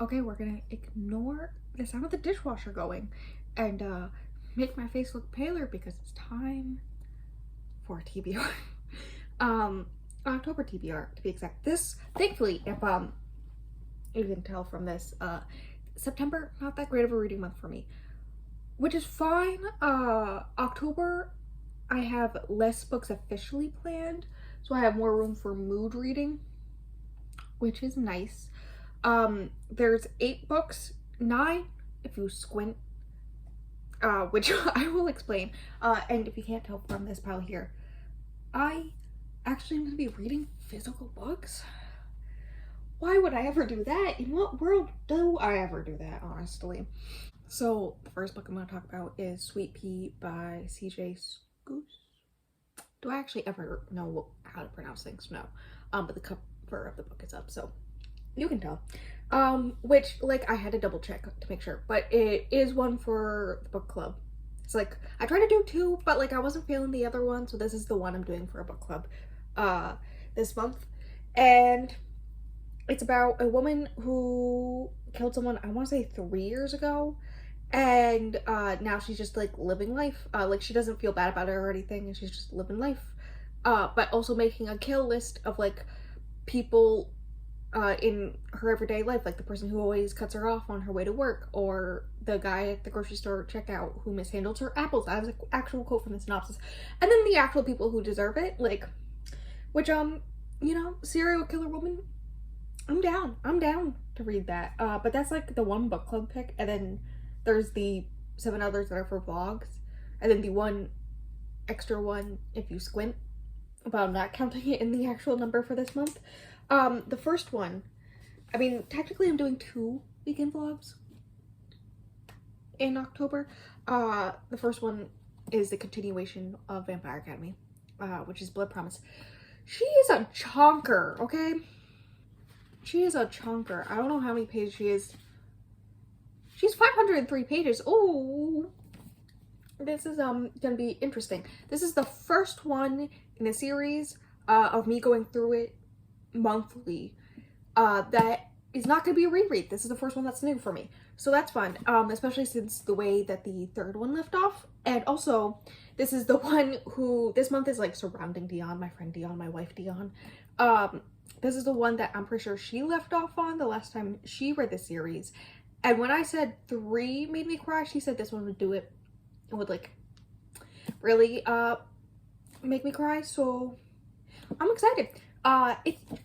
Okay, we're gonna ignore the sound of the dishwasher going and make my face look paler because it's time for TBR. October TBR to be exact. This, thankfully, if you can tell from this, September, not that great of a reading month for me, which is fine. October, I have less books officially planned, so I have more room for mood reading, which is nice. There's 8 books, 9 if you squint, which I will explain. And if you can't tell from this pile here, I actually am going to be reading physical books. Why would I ever do that? In what world do I ever do that, honestly? So the first book I'm going to talk about is Sweet Pea by CJ Scoose. Do I actually ever know how to pronounce things? No. But the cover of the book is up, so you can tell. Which, like, I had to double check to make sure, but it is one for the book club. It's like, I tried to do 2, but like I wasn't feeling the other one, so this is the one I'm doing for a book club this month. And it's about a woman who killed someone, I want to say 3 years ago, and now she's just like living life. Like, she doesn't feel bad about it or anything, and she's just living life, but also making a kill list of like people in her everyday life, like the person who always cuts her off on her way to work, or the guy at the grocery store checkout who mishandles her apples. That was an actual quote from the synopsis. And then the actual people who deserve it, like, which you know, serial killer woman, I'm down to read that. But that's like the one book club pick, and then there's the 7 others that are for vlogs, and then the one extra one if you squint, but I'm not counting it in the actual number for this month. The first one, I mean, technically I'm doing 2 weekend vlogs in October. The first one is the continuation of Vampire Academy, which is Blood Promise. She is a chonker, okay? She is a chonker. I don't know how many pages she is. She's 503 pages. Oh, this is gonna be interesting. This is the first one in the series of me going through it monthly that is not going to be a reread. This is the first one that's new for me, so that's fun, especially since the way that the third one left off. And also, this is the one who this month is like surrounding Dion, my friend Dion, my wife Dion. This is the one that I'm pretty sure she left off on the last time she read the series, and when I said 3 made me cry, she said this one would do it. It would like really make me cry, so I'm excited.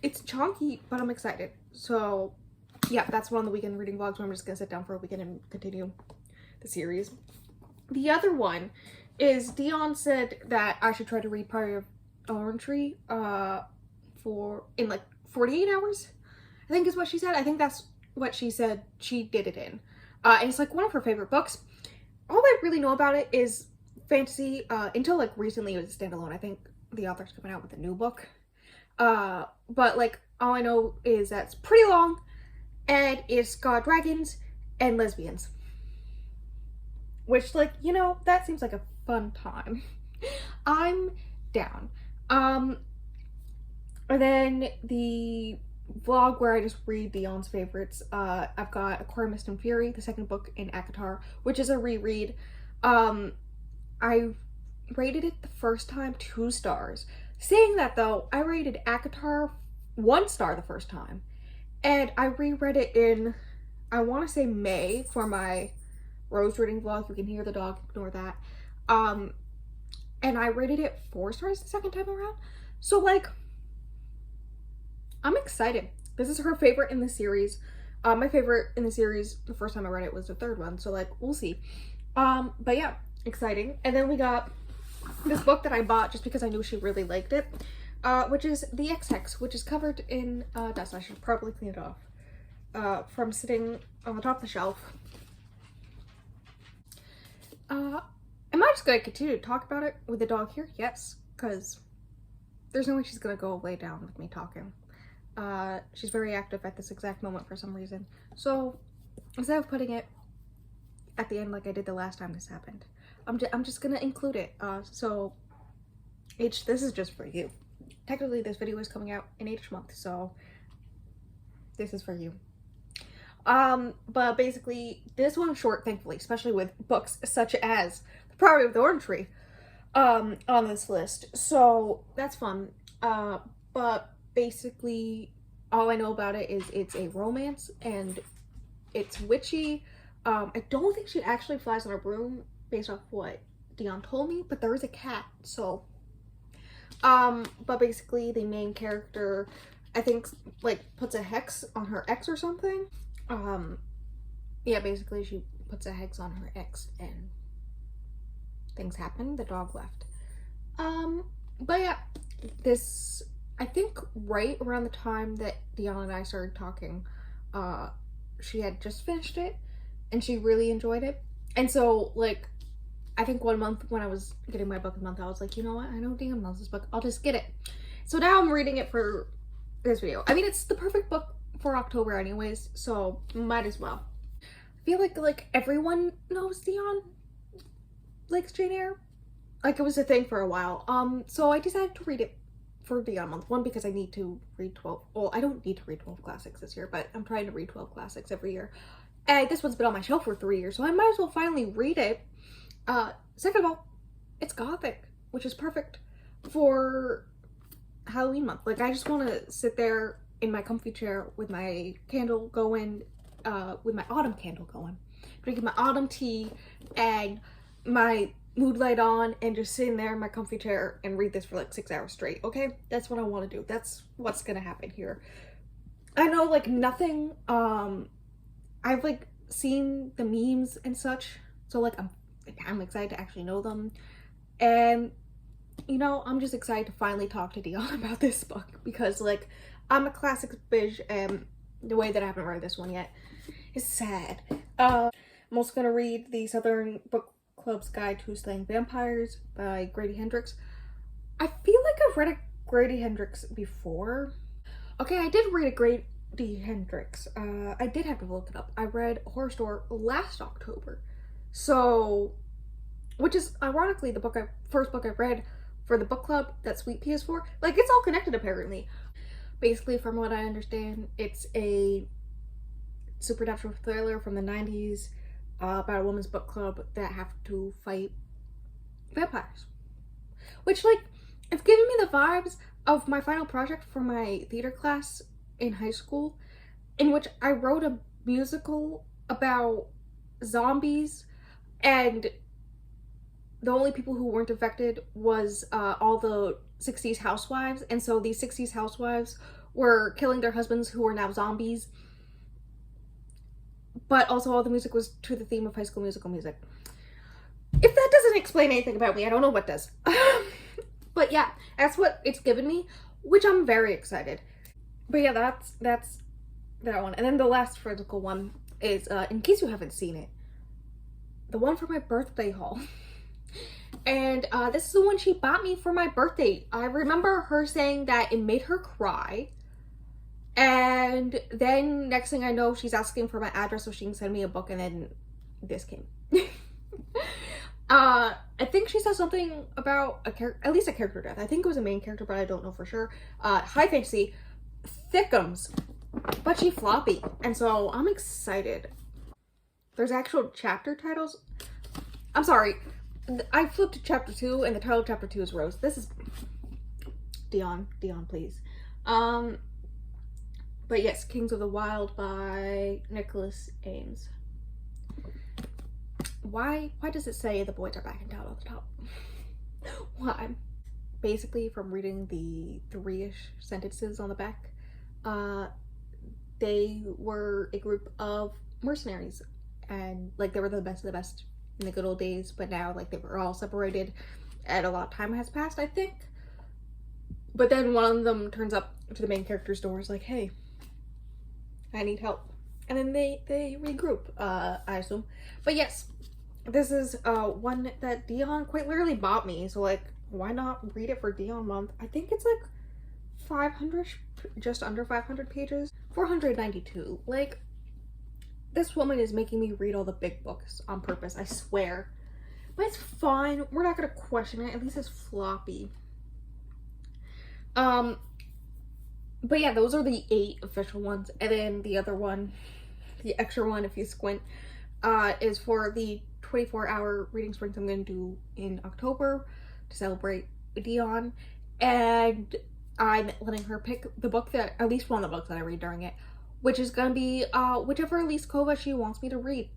It's chonky, but I'm excited. So yeah, that's one of the weekend reading vlogs where I'm just gonna sit down for a weekend and continue the series. The other one is Dion said that I should try to read Part of Orange Tree in like 48 hours, I think is what she said. I think that's what she said she did it in. And it's like one of her favorite books. All I really know about it is fantasy, until like recently it was standalone. I think the author's coming out with a new book. But like all I know is that it's pretty long and it's got dragons and lesbians, which, like, you know, that seems like a fun time. I'm down. And then the vlog where I just read Dion's favorites, I've got Aquarium Fury, the second book in ACOTAR, which is a reread. I rated it the first time 2 stars. Saying that though, I rated ACOTAR 1 star the first time, and I reread it in, I want to say May, for my Rose reading vlog. You can hear the dog, ignore that. And I rated it 4 stars the second time around. So like, I'm excited. This is her favorite in the series. My favorite in the series the first time I read it was the 3rd one, so like, we'll see. But yeah, exciting. And then we got this book that I bought just because I knew she really liked it, which is The X-Hex, which is covered in dust. I should probably clean it off from sitting on the top of the shelf. Am I just gonna continue to talk about it with the dog here? Yes, because there's no way she's gonna go lay down with me talking. She's very active at this exact moment for some reason. So instead of putting it at the end like I did the last time this happened, I'm just gonna include it. So this is just for you. Technically this video is coming out in each month, so this is for you. But basically, this one's short, thankfully, especially with books such as The Property of the Orange Tree, on this list. So that's fun. But basically, all I know about it is it's a romance and it's witchy. I don't think she actually flies on a broom based off what Dion told me, but there is a cat, so. But basically the main character, I think, like, puts a hex on her ex or something. Yeah, basically she puts a hex on her ex and things happen. The dog left. But yeah, this, I think right around the time that Dion and I started talking, she had just finished it and she really enjoyed it. And so, like, I think 1 month when I was getting my book of the month, I was like, you know what? I know Dion loves this book. I'll just get it. So now I'm reading it for this video. I mean, it's the perfect book for October anyways, so might as well. I feel like everyone knows Dion likes Jane Eyre. Like, it was a thing for a while. So I decided to read it for Dion month. One, because I need to read 12. Well, I don't need to read 12 classics this year, but I'm trying to read 12 classics every year. And this one's been on my shelf for 3 years, so I might as well finally read it. Second of all, it's gothic, which is perfect for Halloween month. Like, I just want to sit there in my comfy chair with my candle going, with my autumn candle going, drinking my autumn tea and my mood light on and just sitting there in my comfy chair and read this for like 6 hours straight. Okay, that's what I want to do. That's what's gonna happen here. I know, like, nothing, I've like seen the memes and such, so like I'm excited to actually know them. And, you know, I'm just excited to finally talk to Dion about this book because, like, I'm a classics bitch and the way that I haven't read this one yet is sad. I'm also gonna read the Southern Book Club's Guide to Slaying Vampires by Grady Hendrix. I feel like I've read a Grady Hendrix before. Okay, I did read a Grady Hendrix. I did have to look it up. I read Horror Store last October. So, which is ironically the first book I read for the book club that Sweet Pea is for. Like, it's all connected apparently. Basically, from what I understand, it's a supernatural thriller from the 90s about a woman's book club that have to fight vampires. Which, like, it's giving me the vibes of my final project for my theater class in high school, in which I wrote a musical about zombies, and the only people who weren't affected was all the 60s housewives, and so these 60s housewives were killing their husbands who were now zombies, but also all the music was to the theme of High School Musical music. If that doesn't explain anything about me, I don't know what does. But yeah, that's what it's given me, which I'm very excited. But yeah, that's that one. And then the last physical one is, in case you haven't seen it, the one for my birthday haul. And this is the one she bought me for my birthday. I remember her saying that it made her cry. And then next thing I know, she's asking for my address so she can send me a book, and then this came. I think she said something about at least a character death. I think it was a main character, but I don't know for sure. High fantasy, thickums, but she floppy. And so I'm excited. There's actual chapter titles. I'm sorry. I flipped to chapter 2 and the title of chapter 2 is Rose. This is Dion, please. But yes, Kings of the Wild by Nicholas Ames. Why does it say the boys are back in town at the top? Why? Basically, from reading the 3-ish sentences on the back, they were a group of mercenaries, and like they were the best of the best in the good old days, but now like they were all separated and a lot of time has passed, I think. But then one of them turns up to the main character's door, is like, hey, I need help. And then they regroup, I assume. But yes, this is one that Dion quite literally bought me, so like, why not read it for Dion month? I think it's like 500, just under 500 pages. 492. Like, this woman is making me read all the big books on purpose, I swear. But it's fine. We're not gonna question it. At least it's floppy. But yeah, those are the 8 official ones. And then the other one, the extra one if you squint, is for the 24-hour reading sprints I'm going to do in October to celebrate Dion. And I'm letting her pick the book that, at least one of the books that I read during it, which is going to be whichever Elise Kova she wants me to read.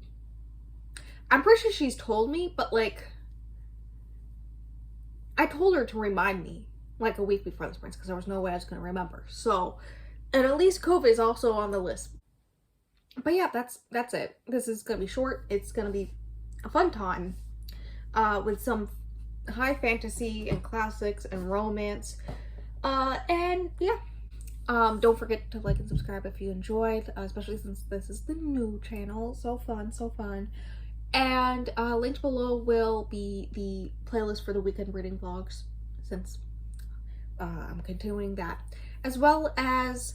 I'm pretty sure she's told me, but like, I told her to remind me like a week before the sprints because there was no way I was going to remember. So, and Elise Kova is also on the list. But yeah, that's it. This is going to be short. It's going to be a fun time with some high fantasy and classics and romance. And yeah. Don't forget to like and subscribe if you enjoyed, especially since this is the new channel. So fun, so fun. And linked below will be the playlist for the weekend reading vlogs, since I'm continuing that, as well as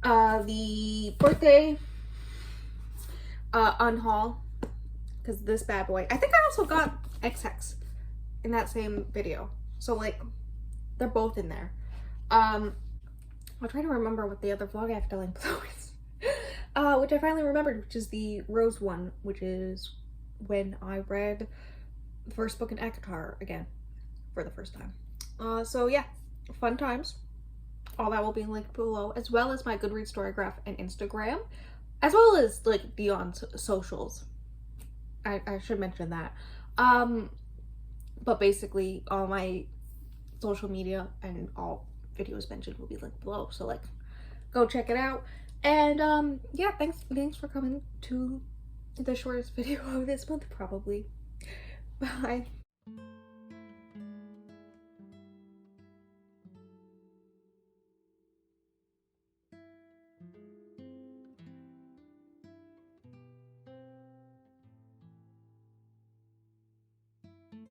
the birthday unhaul, because this bad boy, I think I also got XX in that same video, so like they're both in there. I'll try to remember what the other vlog I have to link below is. Which I finally remembered, which is the Rose one, which is when I read the first book in ACOTAR again for the first time. So yeah, fun times. All that will be linked below, as well as my Goodreads Storygraph and Instagram, as well as like Dion's socials. I should mention that. But basically all my social media and all videos mentioned will be linked below. So like, go check it out. And yeah, thanks for coming to the shortest video of this month, probably. Bye.